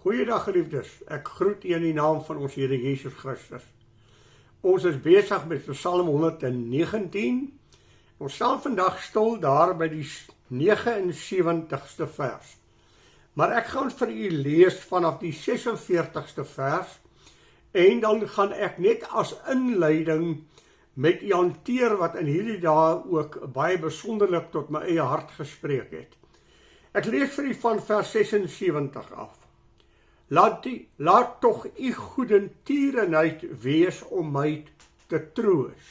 Goeiedag geliefdes, ek groet u in die naam van ons Here Jesus Christus. Ons is besig met Psalm 119. Ons staan vandag stil daar by die 79ste vers. Maar ek gaan vir u lees vanaf die 46ste vers en dan gaan ek net as inleiding met u hanteer wat in hierdie dae ook baie besonderlik tot my eie hart gespreek het. Ek lees vir u van vers 76 af. Laat tog u goedertierenheid wees om my te troos.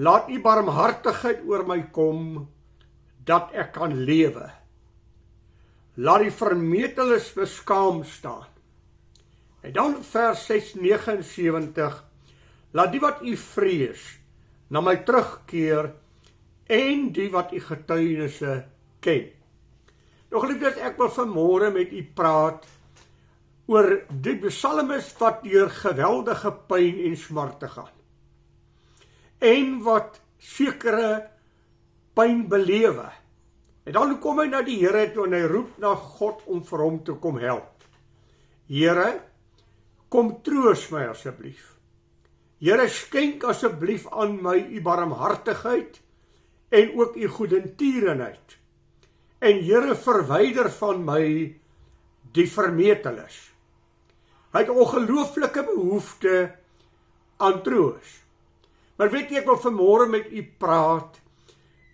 Laat u barmhartigheid oor my kom, dat ek kan lewe. Laat die vermeteles beskaam staan. En dan vers 679, laat die wat u vrees, na my terugkeer, en die wat u getuienisse ken. Nog liefdes, ek wil vanmôre met u praat oor die psalmis wat deur geweldige pyn en smarte gaan. En wat sekere pyn belewe. En dan kom hy na die Here toe en hy roep na God om vir hom te kom help. Here, kom troos my asseblief. Here, skenk asseblief aan my u barmhartigheid en ook u goedertierenheid. En Here, verwyder van my die vermeteles. Hy het ongelooflike behoefte aan troos. Maar weet jy, ek wil vanmôre met u praat,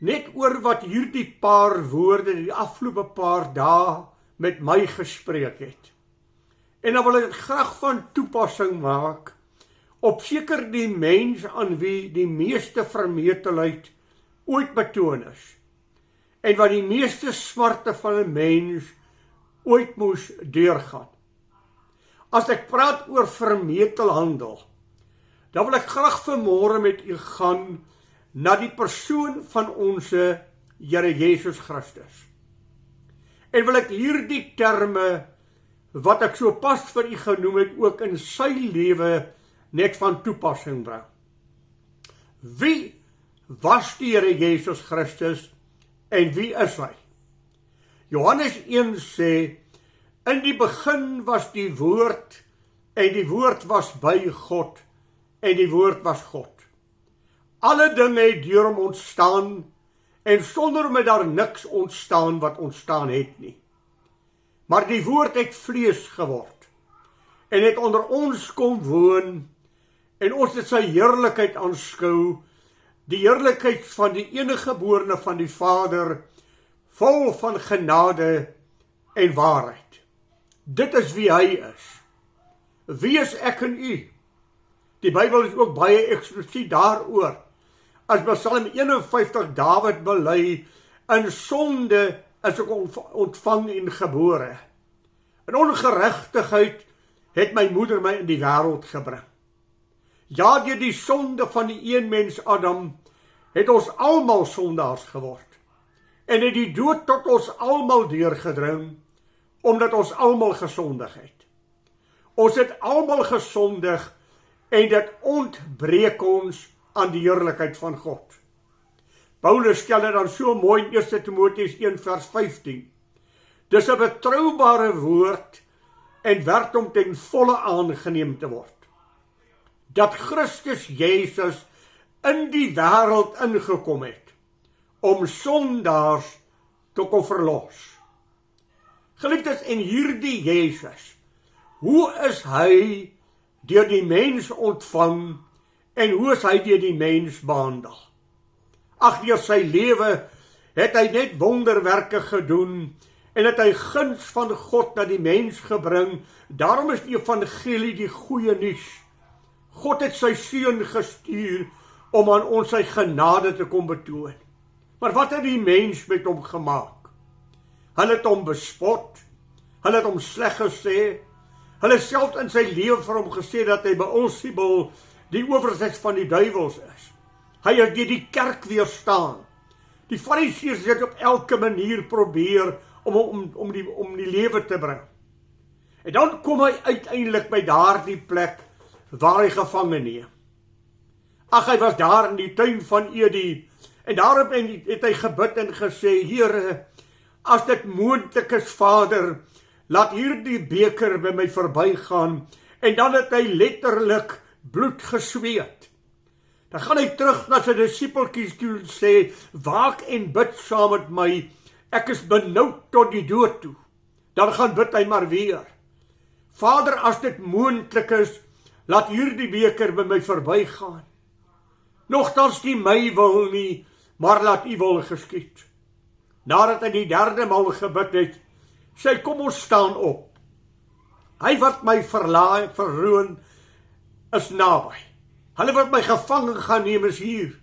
net oor wat hierdie paar woorde die afgelope paar dae met my gespreek het. En dan wil ek dit graag van toepassing maak op seker die mens aan wie die meeste vermetelheid ooit betoon is. En wat die meeste smarte van 'n mens ooit moes deurgaan. As ek praat oor vermetelhandel, dan wil ek graag vanmôre met u gaan na die persoon van ons Here Jesus Christus. En wil ek hierdie terme, wat ek so pas vir u genoem het, ook in sy lewe net van toepassing bring. Wie was die Here Jesus Christus? En wie is hy? Johannes 1 sê, in die begin was die woord, en die woord was by God, en die woord was God. Alle dinge het deur hom ontstaan, en sonder hom het daar niks ontstaan wat ontstaan het nie. Maar die woord het vlees geword, en het onder ons kom woon, en ons het sy heerlikheid aanskou, die heerlikheid van die eniggeborene van die Vader, vol van genade en waarheid. Dit is wie hy is. Wie is ek en u? Die Bybel is ook baie eksplisiet daaroor. As Psalm 51 Dawid bely, in sonde is ek ontvang en gebore. In ongeregtigheid het my moeder my in die wêreld gebring. Ja, deur die sonde van die een mens Adam, het ons almal sondaars geword. En het die dood tot ons almal deurgedring, omdat ons almal gesondig het. Ons het almal gesondig, en dit ontbreek ons aan die heerlikheid van God. Paulus stel dit dan so mooi in 1 Timoteus 1 vers 15. Dis 'n betroubare woord, en werd om ten volle aangeneem te word. Dat Christus Jezus in die wêreld ingekom het, om sondaars te kom verlos. Geliefdes, en hierdie Jezus, hoe is hy deur die mens ontvang, en hoe is hy deur die mens behandel? Ag, deur sy lewe het hy net wonderwerke gedoen, en het hy guns van God na die mens gebring. Daarom is die evangelie die goeie nuus. God het sy seun gestuur om aan ons sy genade te kom betoon. Maar wat het die mens met hom gemaak? Hulle het hom bespot, hulle het hom sleg gesê, hulle self in sy lewe vir hom gesê dat hy Beelzebul, die owerste van die duiwels is. Hy het die kerk weerstaan. Die Fariseërs het op elke manier probeer om die lewe te bring. En dan kom hy uiteindelik by daardie plek waar hy gevange neem. Ag, hy was daar in die tuin van Eden, en daarop het hy gebid en gesê, Here, as dit moontlik is, Vader, laat hierdie beker by my verbygaan, en dan het hy letterlik bloed gesweet. Dan gaan hy terug na sy disippeltjies toe en sê, waak en bid saam met my, ek is benoud tot die dood toe. Dan gaan bid hy maar weer. Vader, as dit moontlik is, laat hierdie beker by my verbygaan. Nogtans nie my wil nie, maar laat u wil geskied. Nadat hy die derde maal gebid het, sê hy, kom ons staan op. Hy wat my verroon is naby. Hulle wat my gevangen gaan neem is hier.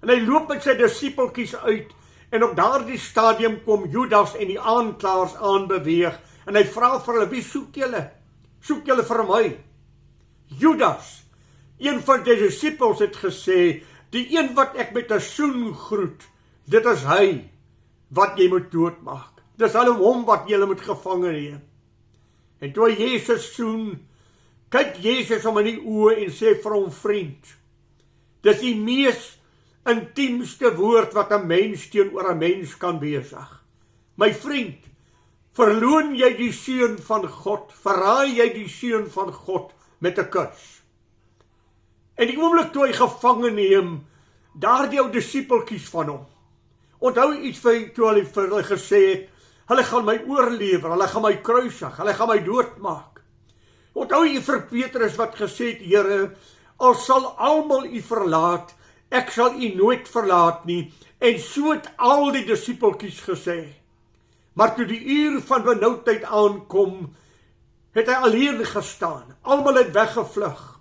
En hy loop met sy disippeltjies uit, en op daardie stadium kom Judas en die aanklaers aanbeweeg, en hy vra vir hulle, wie soek julle? Soek julle vir my? Judas, een van die disippels het gesê, die een wat ek met 'n soen groet, dit is hy wat jy moet doodmaak. Dis hulle hom wat julle moet gevange neem. En toe Jesus soen, kyk Jesus hom in die oë en sê vir hom, vriend, dis die mees intiemste woord wat 'n mens teenoor 'n mens kan besig. My vriend, verloon jy die seun van God, verraai jy die seun van God met 'n kus. En die oomblik toe hy gevange neem, daardie ou disippeltjies van hom, onthou iets toe hy vir hulle gesê het, hulle gaan my oorlewer, hulle gaan my kruisig, hulle gaan my doodmaak. Onthou jy vir Petrus wat gesê het, Here, al sal almal u verlaat, ek sal u nooit verlaat nie, en so het al die disippeltjies gesê. Maar toe die uur van benoudheid aankom, het hy alleen gestaan, almal het weggevlug.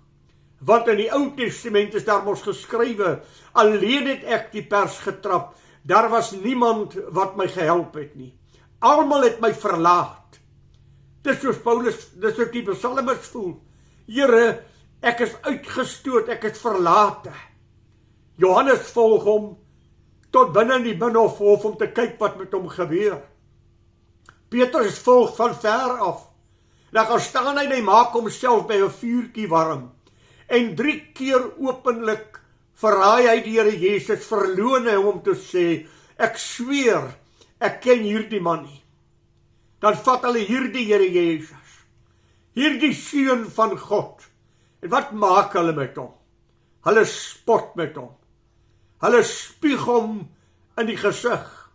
Want in die Ou Testament is daar mos geskrywe, alleen het ek die pers getrap, daar was niemand wat my gehelp het nie. Almal het my verlaat. Dis soos Paulus, dis soos die psalmis voel. Here, ek is uitgestoot, ek is verlate. Johannes volg hom tot binne in die binnenhof om te kyk wat met hom gebeur. Petrus volg van ver af. Dan gaan staan hy en hy maak homself by 'n vuurtjie warm. En 3 keer openlik verraai hy die Here Jesus, verloon hy hom om te sê, ek sweer, ek ken hierdie man nie. Dan vat hulle hierdie Here Jesus, hierdie seun van God, en wat maak hulle met hom? Hulle spot met hom. Hulle spieg hom in die gesig.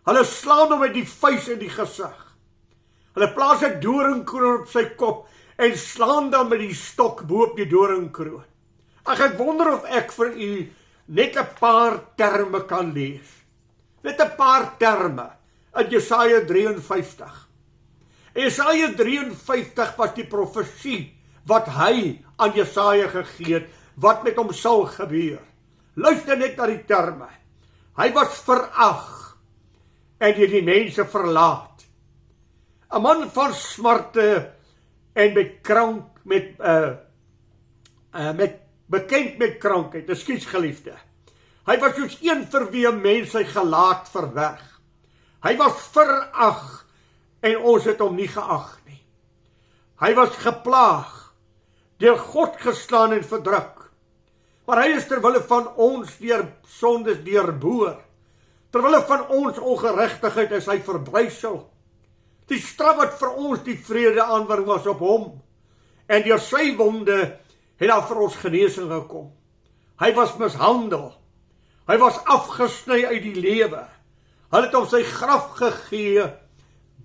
Hulle slaan hom met die vuis in die gesig. Hulle plaas 'n doringkroon op sy kop en slaan dan met die stok bo op die doringkroon. Ag, ek wonder of ek vir u net 'n paar terme kan lees. Net 'n paar terme uit Jesaja 53. Jesaja 53 was die profesie wat hy aan Jesaja gegee het, wat met hom sal gebeur. Luister net na die terme. Hy was verag en deur die mense verlaat. 'n Man van smarte en bekend met krankheid, ekskuus geliefde. Hy was soos een vir wie 'n mens sy gelaat verberg. Hy was verag en ons het hom nie geag nie. Hy was geplaag, deur God geslaan en verdruk. Maar hy is terwille van ons deur sondes deurboor. Terwille van ons ongeregtigheid is hy verbrysel. Die straf wat vir ons die vrede aanbring was op hom. En deur sy wonde het daar vir ons genesing gekom. Hy was mishandel. Hy was afgesny uit die lewe. Hulle het hom sy graf gegee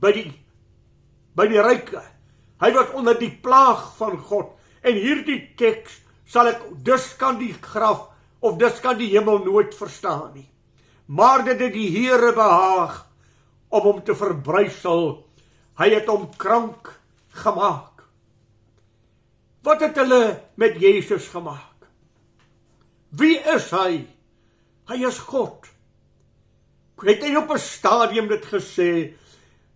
by die ryke. Hy was onder die plaag van God. En hierdie teks sal ek, dus kan die graf, of dus kan die hemel nooit verstaan nie. Maar dit het die Here behaag om hom te verbrysel. Hy het hom krank gemaak. Wat het hulle met Jesus gemaak? Wie is hy? Hy is God. Het hy op 'n stadium dit gesê,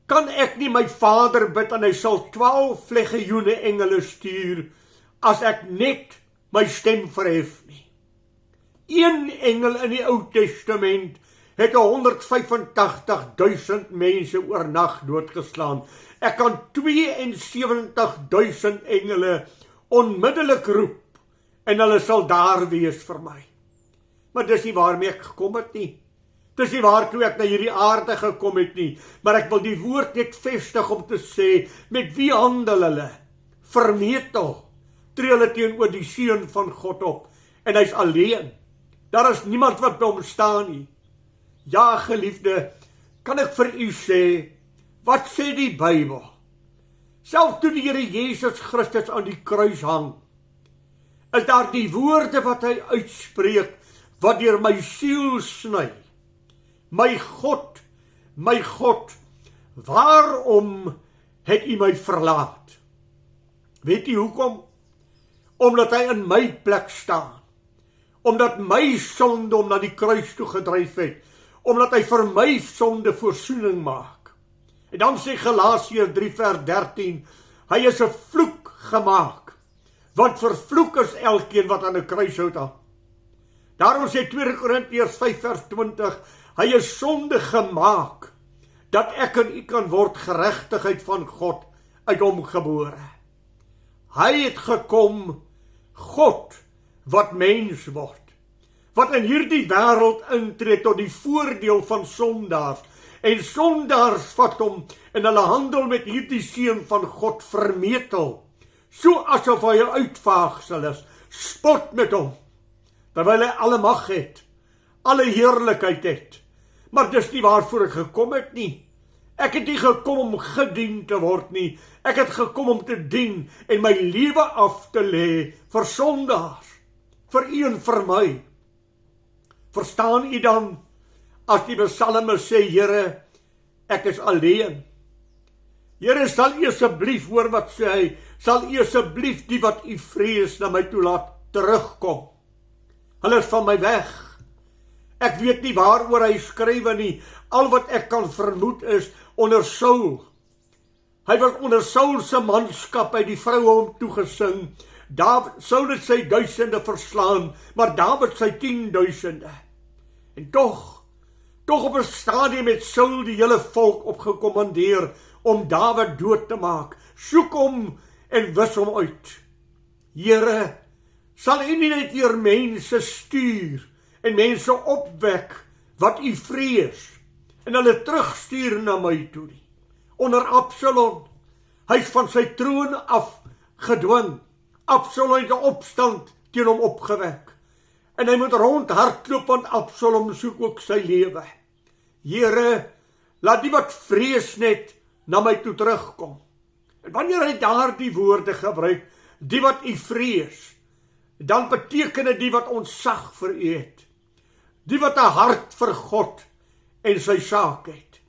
kan ek nie my Vader bid en hy sal 12 legioene engele stuur as ek net my stem verhef nie. Een engel in die Ou Testament het 185.000 mense oornag doodgeslaan. Ek kan 72.000 engele onmiddellik roep en hulle sal daar wees vir my. Maar dis nie waarmee ek gekom het nie. Dis nie waartoe ek na hierdie aarde gekom het nie, maar ek wil die woord net vestig om te sê, met wie handel hulle? Vermetel, tree hulle teenoor die seun van God op, en hy's alleen. Daar is niemand wat by hom staan nie. Ja, geliefde, kan ek vir u sê, wat sê die Bybel? Self toe die Here Jesus Christus aan die kruis hang, is daar die woorde wat hy uitspreek, wat deur my siel sny. My God, waarom het u my verlaat? Weet u hoekom? Omdat hy in my plek staan. Omdat my sonde om na die kruis toe gedryf het. Omdat hy vir my sonde voorsoening maak. En dan sê Galasiërs 3 vers 13, hy is 'n vloek gemaak. Want vervloek is elkeen wat aan 'n kruishout hang. Daarom sê 2 Korintiërs 5 vers 20, hy is sonde gemaak, dat ek en u kan word geregtigheid van God uit hom gebore. Hy het gekom, God wat mens word, wat in hierdie wêreld intree tot die voordeel van sondaars, en sondaars vat hom en hulle handel met hierdie seun van God vermetel, so asof hy 'n uitvaagsel is, spot met hom, terwyl hy alle mag het, alle heerlikheid het. Maar dis nie waarvoor ek gekom het nie. Ek het nie gekom om gedien te word nie. Ek het gekom om te dien en my lewe af te lê vir sondaars, vir u en vir my. Verstaan u dan, as die psalme sê, Here, ek is alleen. Here, sal u asseblief, hoor wat sê hy, sal u asseblief die wat u vrees na my toe laat terugkom. Hulle is van my weg. Ek weet nie waaroor hy skrywe nie. Al wat ek kan vermoed is onder Saul. Hy was onder Saul se manskap, hy die vroue hom toegesing. Saul het sy duisende verslaan, maar Dawid sy 10.000. En tog op 'n stadium het Saul die hele volk opgekommandeer om Dawid dood te maak. Soek hom en wis hom uit. Here, sal u nie net weer mense stuur en mense opwek wat u vrees en hulle terugstuur na my toe nie. Onder Absalom, hy is van sy troon af gedwing. Absalom het 'n opstand teen hom opgewek. En hy moet rondhardloop, want Absalom soek ook sy lewe. Here, laat die wat vrees net na my toe terugkom. En wanneer hy daardie woorde gebruik, die wat u vrees, dan beteken dit die wat ontzag vir u het. Die wat 'n hart vir God en sy saak het.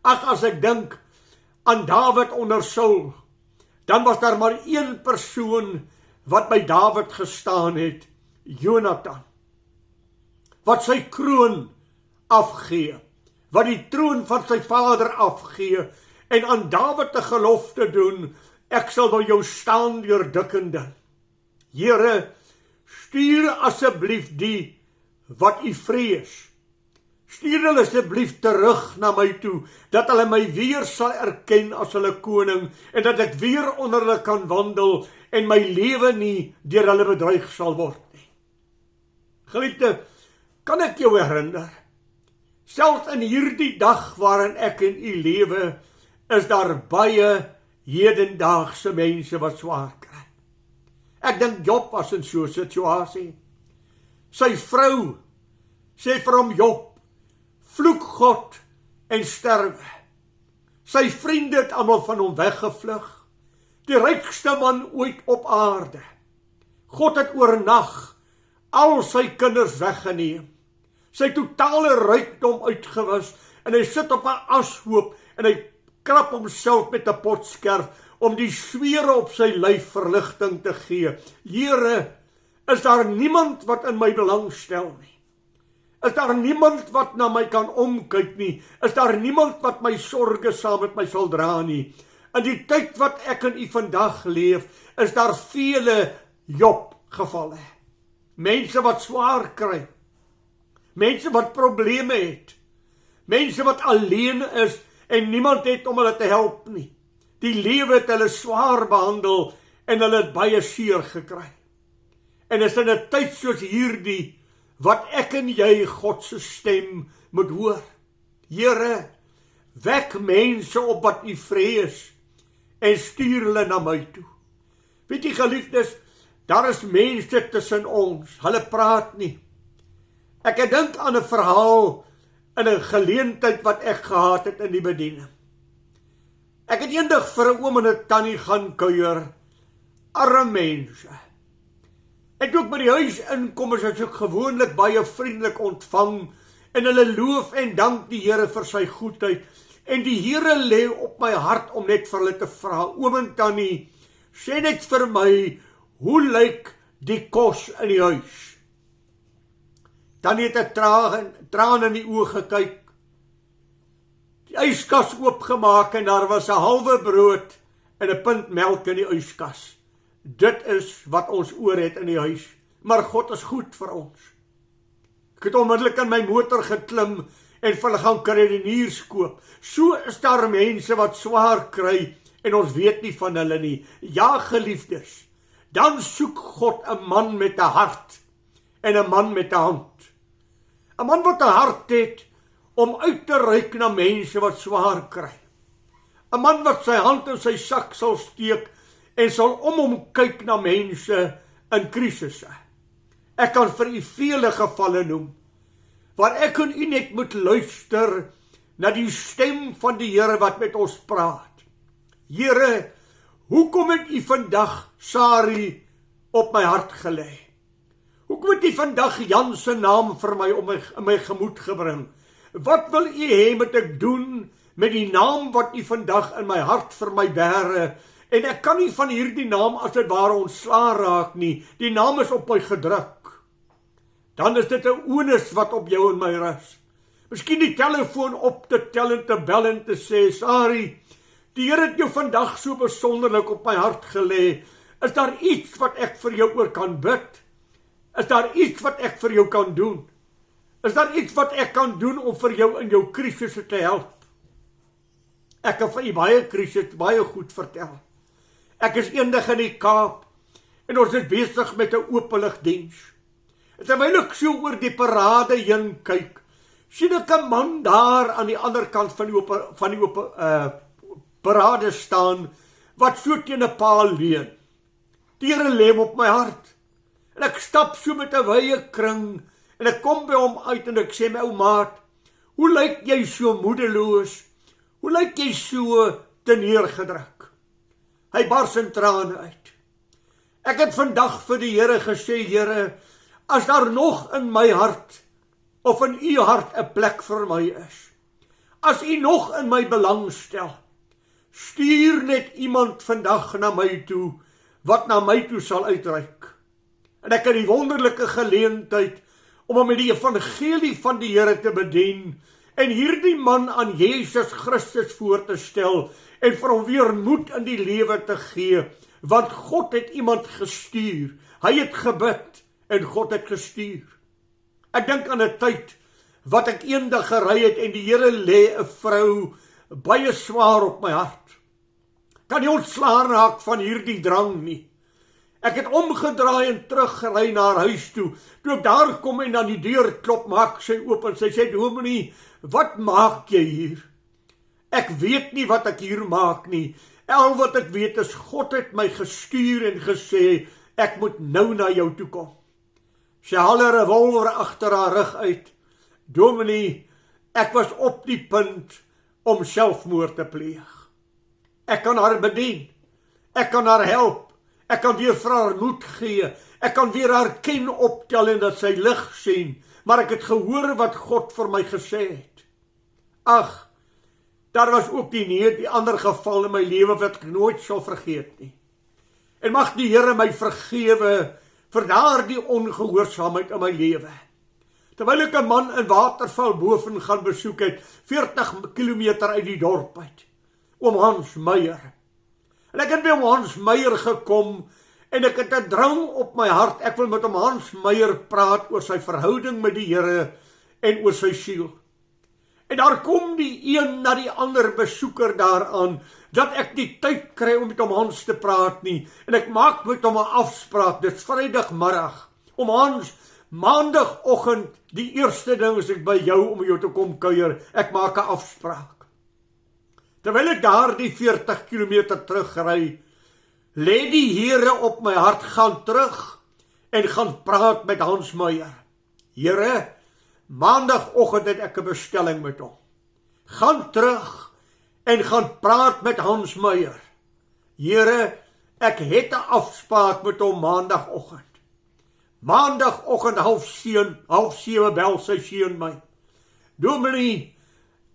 As ek dink aan Dawid onder Saul, dan was daar maar een persoon wat by Dawid gestaan het, Jonathan, wat sy kroon afgee, wat die troon van sy vader afgee, en aan Dawid 'n gelofte doen, ek sal by jou staan deur dik en dun. Here, stuur asseblief die wat u vrees. Stuur hulle asseblief terug na my toe, dat hulle my weer sal erken as hulle koning, en dat ek weer onder hulle kan wandel, en my lewe nie deur hulle bedreig sal word nie. Geliefde, kan ek jou herinner, selfs in hierdie dag waarin ek en u lewe, is daar baie hedendaagse mense wat swaar kry. Ek dink Job was in so 'n situasie. Sy vrou sê vir hom, Job, vloek God en sterwe. Sy vriende het almal van hom weggevlug. Die rykste man ooit op aarde. God het oornag al sy kinders weggeneem. Sy totale rykdom uitgewis, en hy sit op 'n ashoop en hy krap homself met 'n potskerf om die swere op sy lyf verligting te gee. Here, is daar niemand wat in my belang stel nie? Is daar niemand wat na my kan omkyk nie? Is daar niemand wat my sorges saam met my sal dra nie? In die tyd wat ek en u vandag leef, is daar vele Job gevalle. Mense wat swaar kry. Mense wat probleme het. Mense wat alleen is en niemand het om hulle te help nie. Die lewe het hulle swaar behandel en hulle het baie seer gekry. En is in 'n tyd soos hierdie wat ek en jy God se stem moet hoor. Here, wek mense op wat U vrees en stuur hulle na my toe. Weet jy geliefdes, daar is mense tussen ons, hulle praat nie. Ek het dink aan 'n verhaal in 'n geleentheid wat ek gehad het in die bediening. Ek het eendag vir 'n oom en 'n tannie gaan kuier, arme mense. En toe ek by die huis inkom, is ek gewoonlik baie vriendelik ontvang, en hulle loof en dank die Here vir sy goedheid, en die Here lê op my hart om net vir hulle te vra, oom en tannie, sê net vir my, hoe lyk die kos in die huis? Tannie het 'n traan in die oë gekyk, die yskas oopgemaak en daar was 'n halwe brood en 'n punt melk in die yskas. Dit is wat ons oor het in die huis, maar God is goed vir ons. Ek het onmiddellik in my motor geklim en vir hulle gaan kruideniers koop. So is daar mense wat swaar kry en ons weet nie van hulle nie. Ja, geliefdes, dan soek God 'n man met 'n hart en 'n man met 'n hand. 'n Man wat 'n hart het om uit te reik na mense wat swaar kry. 'n Man wat sy hand in sy sak sal steek en sal om hom kyk na mense in krisisse. Ek kan vir u vele gevalle noem, waar ek en u net moet luister na die stem van die Here wat met ons praat. Here, hoekom het u vandag Sari op my hart gelê? Hoekom het u vandag Jan se naam vir my in my gemoed gebring? Wat wil u hê moet ek doen met die naam wat u vandag in my hart vir my bære? En ek kan nie van hierdie naam as dit ware ontslaa raak nie. Die naam is op my gedruk. Dan is dit 'n onus wat op jou en my rus. Miskien die telefoon op te tel en te bel en te sê, Sari, die Here het jou vandag so besonderlik op my hart gelê. Is daar iets wat ek vir jou oor kan bid? Is daar iets wat ek vir jou kan doen? Is daar iets wat ek kan doen om vir jou in jou krisisse te help? Ek kan vir u baie krisisse baie goed vertel. Ek is eendag in die Kaap en ons is besig met 'n openligdiens. Terwyl ek so oor die parade heen kyk, sien ek 'n man daar aan die ander kant van die parade staan, wat so teen 'n paal leun. Die Here lê hom op my hart. En ek stap so met 'n wye kring, en ek kom by hom uit en ek sê, my ou maat, hoe lyk jy so moedeloos? Hoe lyk jy so teneergedruk? Hy bars in trane uit. Ek het vandag vir die Here gesê, Here, as daar nog in my hart, of in u hart 'n plek vir my is, as u nog in my belang stel, stuur net iemand vandag na my toe, wat na my toe sal uitreik. En ek het die wonderlike geleentheid, om met die evangelie van die Here te bedien, en hierdie man aan Jesus Christus voor te stel, en vir hom weer moed in die lewe te gee, want God het iemand gestuur, hy het gebid, en God het gestuur. Ek dink aan 'n tyd, wat ek eendag gery het, en die Here lê 'n vrou, baie swaar op my hart. Kan nie ontslaan raak van hierdie drang nie. Ek het omgedraai en teruggery na haar huis toe. Toe ek daar kom en aan die deur klop, maak sy oop en sy sê, Dominee, wat maak jy hier? Ek weet nie wat ek hier maak nie. Al wat ek weet is, God het my gestuur en gesê, ek moet nou na jou toe kom. Sy haal 'n revolver agter haar rug uit. Dominee, ek was op die punt om selfmoord te pleeg. Ek kan haar bedien. Ek kan haar help. Ek kan weer vir haar moed gee. Ek kan weer haar ken optel en dat sy lig sien. Maar ek het gehoor wat God vir my gesê het. Ag, daar was ook die ander geval in my lewe wat ek nooit sal vergeet nie. En mag die Here my vergewe vir daardie ongehoorsaamheid in my lewe. Terwyl ek 'n man in Waterval boven gaan besoek het, 40 kilometer uit die dorp uit, oom Hans Meyer. En ek het by oom Hans Meyer gekom, en ek het 'n drang op my hart, ek wil met oom Hans Meyer praat oor sy verhouding met die Here, en oor sy siel. En daar kom die een na die ander besoeker daaraan, dat ek die tyd kry om met oom Hans te praat nie, en ek maak met hom 'n afspraak, dit is Vrydagmiddag. Oom Hans, Maandagoggend, die eerste ding is ek by jou om jou te kom kuier. Ek maak 'n afspraak. Terwyl ek daar die 40 kilometer terugry, lê die Here op my hart, gaan terug en gaan praat met Hans Meyer. Here, maandagoggend het ek 'n bestelling met hom. Gaan terug en gaan praat met Hans Meyer. Here, ek het 'n afspraak met hom maandagoggend. Maandagoggend 6:30 bel sy seun my. Dominee,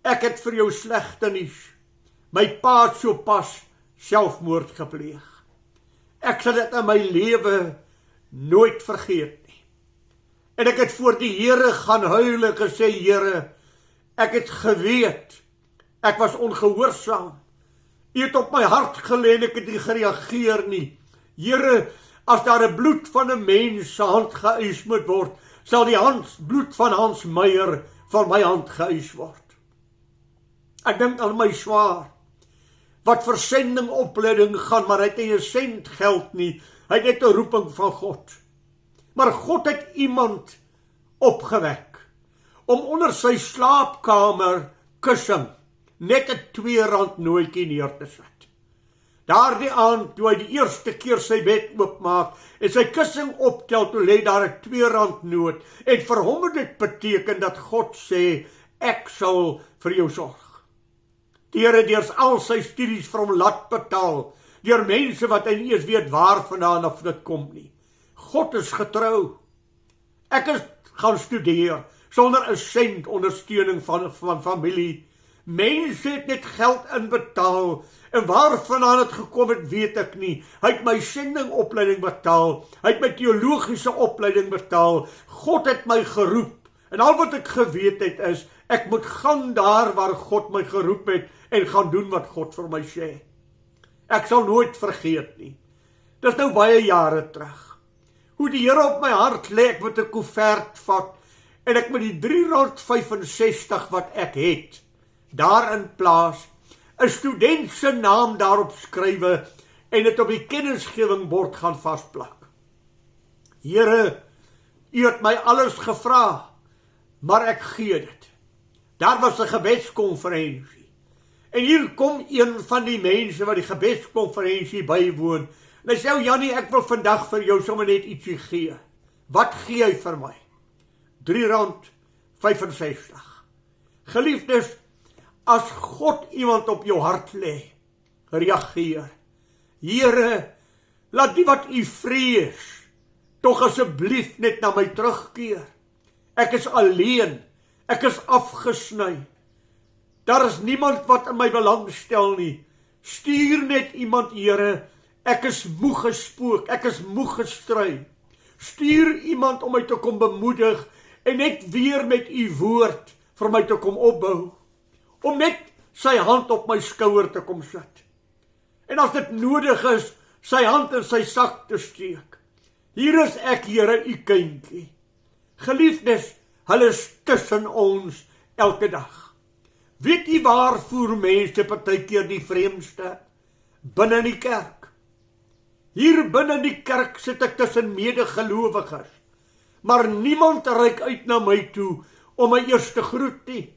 ek het vir jou slegte nuus. My pa het sopas selfmoord gepleeg. Ek sal dit in my lewe nooit vergeet nie. En ek het voor die Here gaan huil en gesê, Here, ek het geweet, ek was ongehoorsaam. U het op my hart gelê en ek het nie gereageer nie. Here, as daar 'n bloed van 'n mens se hand geëis moet word, sal die bloed van Hans Meyer van my hand geëis word. Ek dink aan my swaar, wat vir sendingopleiding gaan, maar hy het nie 'n sent geld nie. Hy het net 'n roeping van God. Maar God het iemand opgewek om onder sy slaapkamer kussing net 'n R2 nooitjie neer te sit. Daardie aand, toe hy die eerste keer sy bed oopmaak en sy kussing optel, toe lê daar 'n R2 noot. En vir hom het dit beteken dat God sê, ek sal vir jou sorg. Die Here deur al sy studies vir hom laat betaal, deur mense wat hy nie eens weet waar vandaan of dit kom nie. God is getrou. Ek is gaan studeer, sonder 'n sent ondersteuning van familie. Mense het net geld inbetaal, en waar vandaan het gekom het, weet ek nie. Hy het my sendingopleiding betaal, hy het my teologiese opleiding betaal, God het my geroep, en al wat ek geweet het is, ek moet gaan daar waar God my geroep het, en gaan doen wat God vir my sê. Ek sal nooit vergeet nie. Dis nou baie jare terug. Hoe die Here op my hart lê, ek moet 'n koevert vat, en ek moet die R3.65 wat ek het, daarin plaas, 'n student se naam daarop skrywe, en dit op die kennisgewingbord gaan vasplak. Here, u het my alles gevra, maar ek gee dit. Daar was 'n gebedskonferensie. En hier kom een van die mense wat die gebedskonferensie bywoon. En hy sê, Jannie, ek wil vandag vir jou sommer net ietsie gee. Wat gee hy vir my? R3.65. Geliefdes, as God iemand op jou hart lê, reageer. Here, laat die wat u vrees, tog asseblief net na my terugkeer. Ek is alleen, ek is afgesny. Daar is niemand wat in my belang stel nie. Stuur net iemand, Here, ek is moeg gespook, ek is moeg gestry. Stuur iemand om my te kom bemoedig en net weer met u woord vir my te kom opbou. Om net sy hand op my skouer te kom sit. En as dit nodig is, sy hand in sy sak te steek. Hier is ek, Here, u kindjie. Geliefdes, hulle is tussen ons elke dag. Weet jy waar voer mense partykeer die vreemdste? Binne in die kerk. Hier binne in die kerk sit ek tussen medegelowiges, maar niemand reik uit na my toe om my eers te groet nie.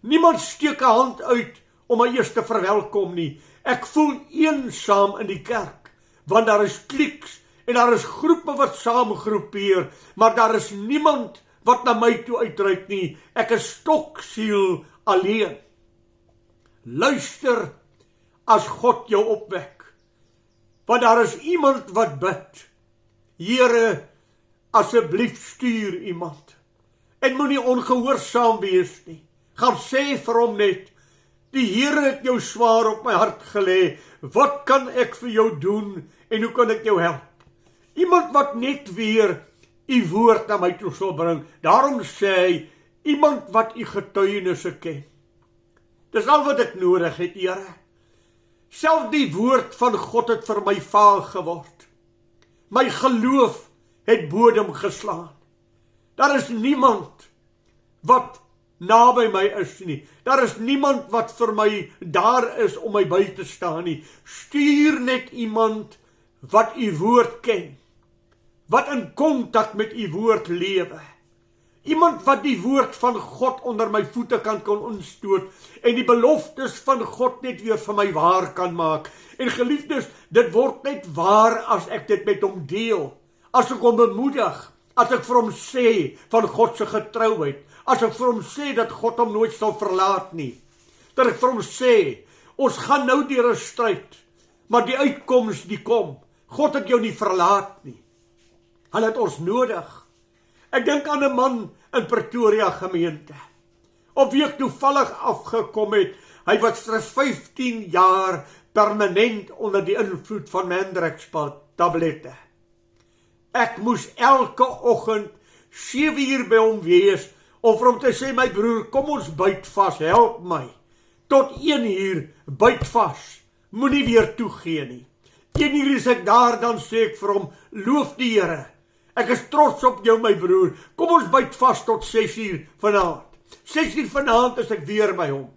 Niemand steek 'n hand uit om my eers te verwelkom nie. Ek voel eensaam in die kerk, want daar is klieks en daar is groepe wat saamgroepeer, maar daar is niemand wat na my toe uitreik nie. Ek is stoksiel alleen. Luister as God jou opwek, want daar is iemand wat bid. Here, asseblief stuur iemand, en moenie ongehoorsaam wees nie. Gaan sê vir hom net, die Here het jou swaar op my hart gelê, wat kan ek vir jou doen, en hoe kan ek jou help? Iemand wat net weer u woord na my toe sal bring. Daarom sê hy, iemand wat u getuienisse ken. Dis al wat ek nodig het, Here. Self die woord van God het vir my vaag geword. My geloof het bodem geslaan. Daar is niemand wat naby my is nie. Daar is niemand wat vir my daar is om my by te staan nie. Stuur net iemand wat u woord ken, wat in kontak met u woord lewe. Iemand wat die woord van God onder my voete kan ontstoot en die beloftes van God net weer vir my waar kan maak. En geliefdes, dit word net waar as ek dit met hom deel, as ek hom bemoedig, as ek vir hom sê van God se getrouheid, as ek vir hom sê dat God hom nooit sal verlaat nie, dat ek vir hom sê, ons gaan nou deur 'n stryd, maar die uitkoms die kom, God het jou nie verlaat nie, hy het ons nodig. Ek dink aan 'n man in Pretoria gemeente, op wie ek toevallig afgekom het. Hy was vir 15 jaar permanent onder die invloed van Mandrex-tablette. Ek moes elke oggend 7 uur by hom wees, om vir hom te sê, my broer, kom ons byt vas, help my. Tot 1 uur, byt vas, moenie weer toegee nie. 1 uur is ek daar, dan sê ek vir hom, loof die Here. Ek is trots op jou, my broer. Kom ons byt vas tot 6 uur vanaand. 6 uur vanaand is ek weer by hom.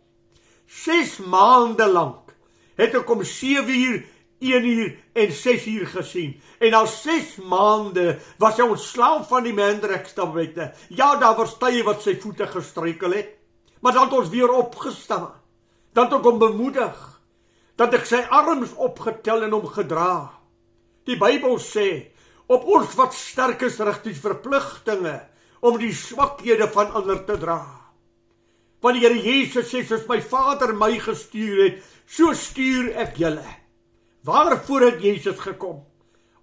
6 maande lank het ek om 7 uur, 1 uur en 6 uur gesien. En al 6 maande was hy ontslaaf van die Mandrex-tablette. Ja, daar was tye wat sy voete gestruikel het, maar dan het ons weer opgestaan. Dan het ek hom bemoedig, dat ek sy arms opgetel en hom gedra. Die Bybel sê, op ons wat sterk is rig die verpligtinge om die swakhede van ander te dra. Want die Here Jesus sê, soos my Vader my gestuur het, so stuur ek julle. Waarvoor het Jesus gekom?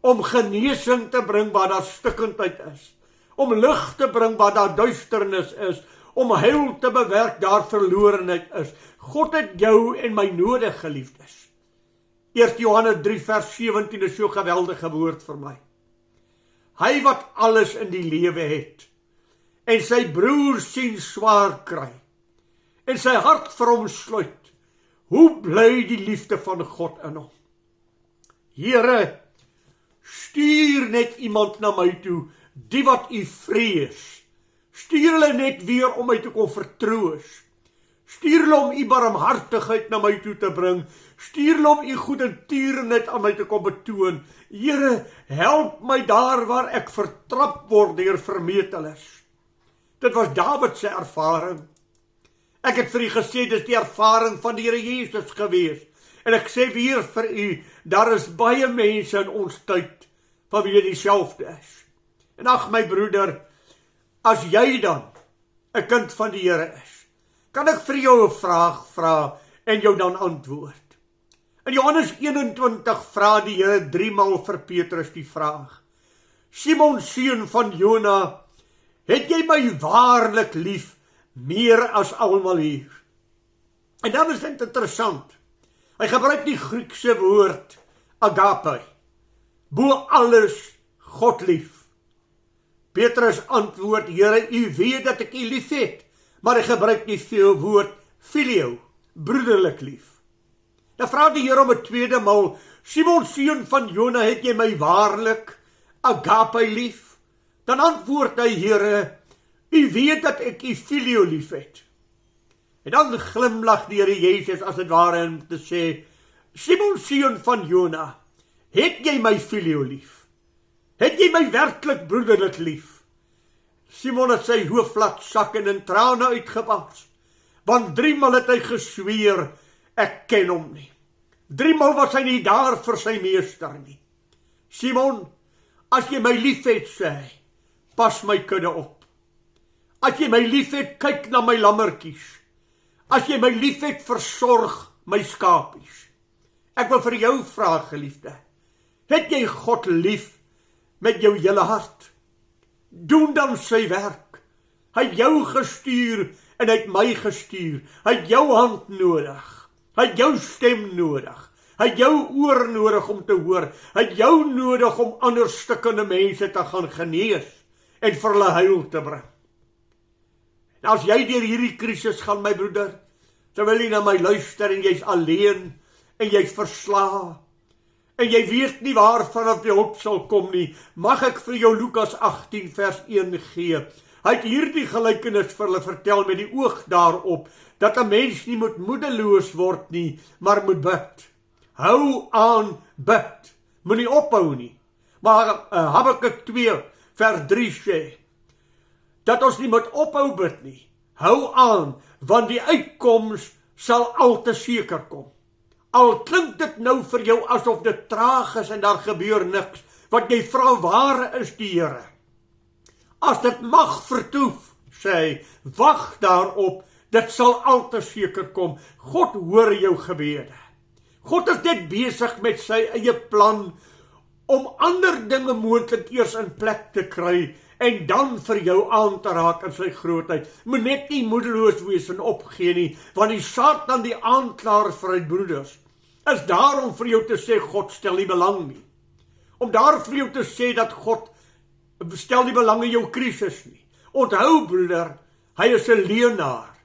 Om genesing te bring waar daar stikkendheid is, om lig te bring waar daar duisternis is, om heil te bewerk daar verlorenheid is. God het jou en my nodig, geliefdes. 1 Johannes 3 vers 17 is so geweldige woord vir my. Hy wat alles in die lewe het, en sy broer sien swaar kry, en sy hart vir hom sluit, hoe bly die liefde van God in hom? Here, stuur net iemand na my toe, die wat u vrees. Stuur hulle net weer om my te kom vertroos. Stuur hulle om u barmhartigheid na my toe te bring. Stuur hulle om u goedertierenheid aan my te kom betoon. Here, help my daar waar ek vertrap word deur vermeteles. Dit was Dawid se ervaring. Ek het vir u gesê, dis die ervaring van die Here Jesus gewees. En ek sê weer vir u, daar is baie mense in ons tyd, van wie dieselfde is. En ag my broeder, as jy dan 'n kind van die Here is, kan ek vir jou 'n vraag vra en jou dan antwoord. In Johannes 21 vra die Here 3 maal vir Petrus die vraag, Simon, seun van Jona, het jy my waarlik lief, meer as almal hier? En dan is dit interessant, hy gebruik die Griekse woord agape, bo alles God lief. Petrus antwoord, Here, u weet dat ek u lief het, maar hy gebruik die veel woord filio, broederlik lief. Dan vra die Here om 'n tweede maal, Simon, seun van Jona, het jy my waarlik agape lief? Dan antwoord hy, Here, u weet dat ek u filio lief het. En dan glimlag die Here Jesus as dit ware om te sê, Simon, seun van Jona, het jy my filio lief? Het jy my werklik broederlik lief? Simon het sy hoof laat sak en in trane uitgebars, want 3 maal het hy gesweer, ek ken hom nie. 3 maal was hy nie daar vir sy meester nie. Simon, as jy my lief het, sê hy, pas my kudde op. As jy my lief het, kyk na my lammertjies. As jy my lief het, versorg my skapies. Ek wil vir jou vra, geliefde, het jy God lief met jou hele hart? Doen dan sy werk. Hy het jou gestuur en hy het my gestuur. Hy het jou hand nodig. Hy het jou stem nodig. Hy het jou oor nodig om te hoor. Hy het jou nodig om ander stikkende mense te gaan genees en vir hulle heil te bring. En as jy deur hierdie krisis gaan, my broeder, terwyl jy na my luister en jy's alleen en jy's verslae, en jy weet nie waarvan die hulp sal kom nie, mag ek vir jou Lukas 18 vers 1 gee. Hy het hierdie gelykenis vir hulle vertel met die oog daarop, dat 'n mens nie moet moedeloos word nie, maar moet bid. Hou aan bid, moenie ophou nie. Maar Habakuk 2 vers 3 sê, dat ons nie moet ophou bid nie. Hou aan, want die uitkoms sal al te seker kom. Al klink dit nou vir jou asof dit traag is en daar gebeur niks, want jy vra waar is die Here? As dit mag vertoef, sê hy, wag daarop, dit sal al te seker kom. God hoor jou gebede. God is net besig met sy eie plan om ander dinge moontlik eers in plek te kry en dan vir jou aan te raak in sy grootheid. Moet net nie moedeloos wees en opgee nie, want die Satan, die aanklaer vir hy broeders, is daar om vir jou te sê, God stel nie belang nie. Om daar vir jou te sê dat God stel nie belang in jou krisis nie. Onthou broeder, hy is 'n leienaar.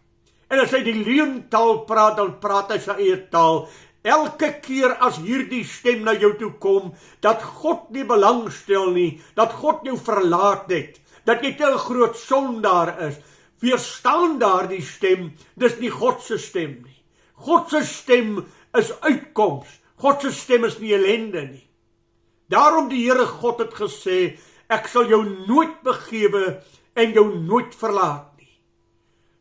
En as hy die leuntaal praat, dan praat hy sy eie taal. Elke keer as hierdie stem na jou toe kom, dat God nie belang stel nie, dat God jou verlaat het, dat jy te 'n groot sondaar is, weerstaan daar die stem, dis nie God se stem nie. God se stem is uitkoms, God se stem is nie ellende nie. Daarom die Here God het gesê, ek sal jou nooit begewe en jou nooit verlaat nie.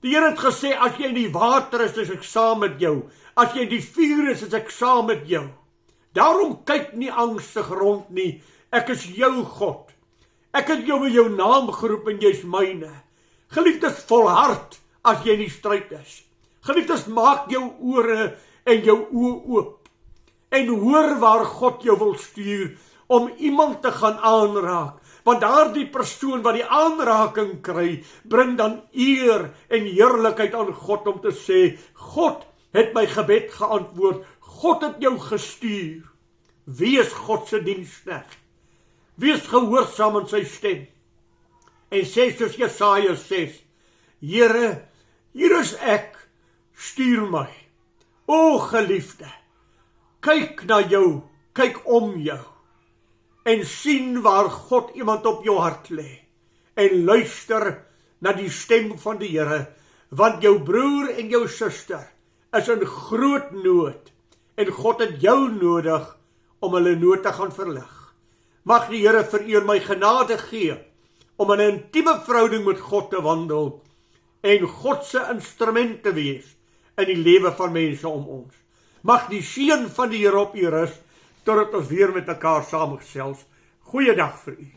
Die Here het gesê, as jy in die water is ek saam met jou. As jy in die vuur is ek saam met jou. Daarom kyk nie angstig rond nie. Ek is jou God. Ek het jou in jou naam geroep en jy's myne. Geliefdes, volhard as jy in die stryd is. Geliefdes, maak jou ore en jou oë oop. En hoor waar God jou wil stuur om iemand te gaan aanraak. Want daardie persoon wat die aanraking kry, bring dan eer en heerlikheid aan God om te sê, God het my gebed geantwoord, God het jou gestuur. Wees God se diensknegt. Wees gehoorsaam aan sy stem. En sê soos Jesaja sê, Here, hier is ek, stuur my. O geliefde, kyk na jou, kyk om jou. En sien waar God iemand op jou hart lê. En luister na die stem van die Here, want jou broer en jou suster is in groot nood, en God het jou nodig om hulle nood te gaan verlig. Mag die Here vir u en my genade gee, om in 'n intieme verhouding met God te wandel, en God se instrument te wees, in die lewe van mense om ons. Mag die seën van die Here op u rus, totdat ons weer met mekaar saamgesels. Goeiedag vir u.